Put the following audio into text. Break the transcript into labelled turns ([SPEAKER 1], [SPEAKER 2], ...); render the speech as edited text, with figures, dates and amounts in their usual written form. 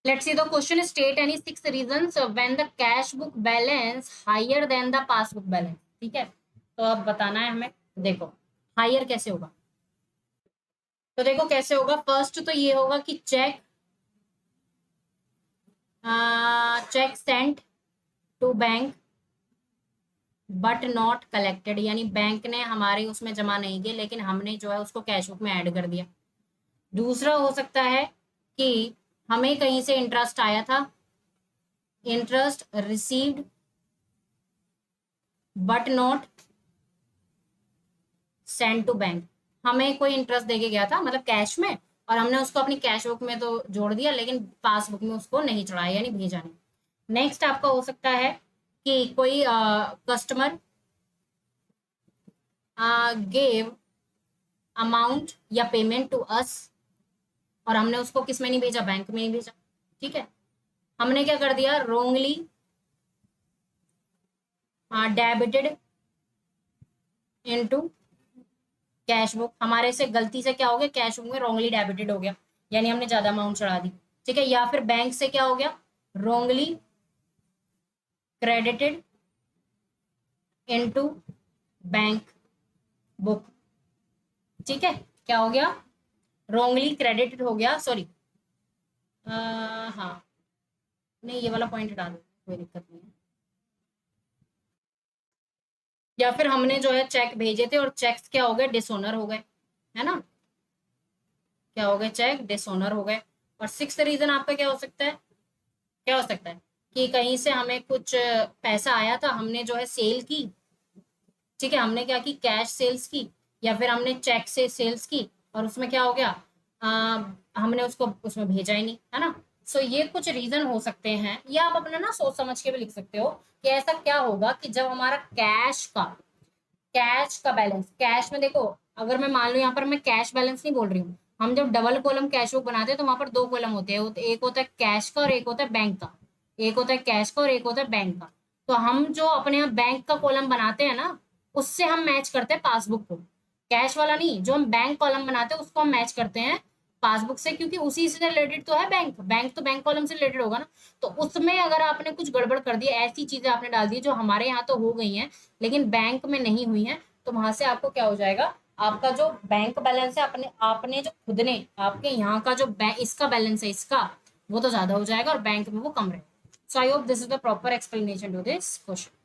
[SPEAKER 1] Let's see the question. State any 6 reasons when the cash book balance higher than the passbook balance. ठीक है, तो अब बताना है हमें। देखो हायर कैसे होगा, तो देखो कैसे होगा। फर्स्ट तो ये होगा कि cheque sent to bank but not collected, यानी बैंक ने हमारे उसमें जमा नहीं किए लेकिन हमने जो है उसको कैश बुक में ऐड कर दिया। दूसरा हो सकता है कि हमें कहीं से इंटरेस्ट आया था, interest received but not send to bank. हमें कोई इंटरेस्ट देके गया था मतलब कैश में, और हमने उसको अपनी कैश बुक में तो जोड़ दिया लेकिन पासबुक में उसको नहीं चढ़ाया यानी भेजा नहीं। नेक्स्ट आपका हो सकता है कि कोई कस्टमर गेव अमाउंट या पेमेंट टू अस, और हमने उसको किस में नहीं भेजा, बैंक में ही भेजा। ठीक है, हमने क्या कर दिया, wrongly debited into cash book. हमारे से गलती से क्या हो गया, कैश बुक में रोंगली डेबिटेड हो गया, यानी हमने ज्यादा अमाउंट चढ़ा दी। ठीक है, या फिर बैंक से क्या हो गया, wrongly credited into bank book. ठीक है, क्या हो गया, रोंगली क्रेडिटेड हो गया, सॉरी हाँ, नहीं ये वाला पॉइंट हटा दो, कोई दिक्कत नहीं है। या फिर हमने जो है चेक भेजे थे और चेक्स क्या हो गए, डिसऑनर हो गए, है ना, क्या हो गए, चेक डिसऑनर हो गए। और सिक्स्थ रीजन आपका क्या हो सकता है, क्या हो सकता है कि कहीं से हमें कुछ पैसा आया था, हमने जो है सेल की। ठीक है, हमने क्या की, कैश सेल्स की, या फिर हमने चेक से सेल्स की, और उसमें क्या हो गया, हमने उसको उसमें भेजा ही नहीं, है ना। सो ये कुछ रीजन हो सकते हैं, या आप अपना ना सोच समझ के भी लिख सकते हो कि ऐसा क्या होगा कि जब हमारा कैश का बैलेंस, कैश में देखो, अगर मैं मान लू यहाँ पर मैं कैश बैलेंस नहीं बोल रही हूँ, हम जब डबल कॉलम कैश बुक बनाते हैं तो वहां पर दो कॉलम होते हैं, एक होता है कैश का और एक होता है बैंक का, एक होता है कैश का और एक होता है बैंक का। तो हम जो अपने यहाँ बैंक का कॉलम बनाते हैं ना, उससे हम मैच करते हैं पासबुक को, कैश वाला नहीं, जो हम बैंक कॉलम बनाते हैं उसको हम मैच करते हैं पासबुक से, क्योंकि उसी से रिलेटेड तो है बैंक, बैंक तो बैंक कॉलम से रिलेटेड होगा ना। तो उसमें अगर आपने कुछ गड़बड़ कर दी, ऐसी चीजें आपने डाल दी जो हमारे यहाँ तो हो गई हैं लेकिन बैंक में नहीं हुई हैं, तो वहां से आपको क्या हो जाएगा, आपका जो बैंक बैलेंस है, अपने आपने जो खुद ने आपके यहाँ का जो इसका बैलेंस है इसका, वो तो ज्यादा हो जाएगा और बैंक में वो कम रहेगा। So I hope this is the proper explanation to this question.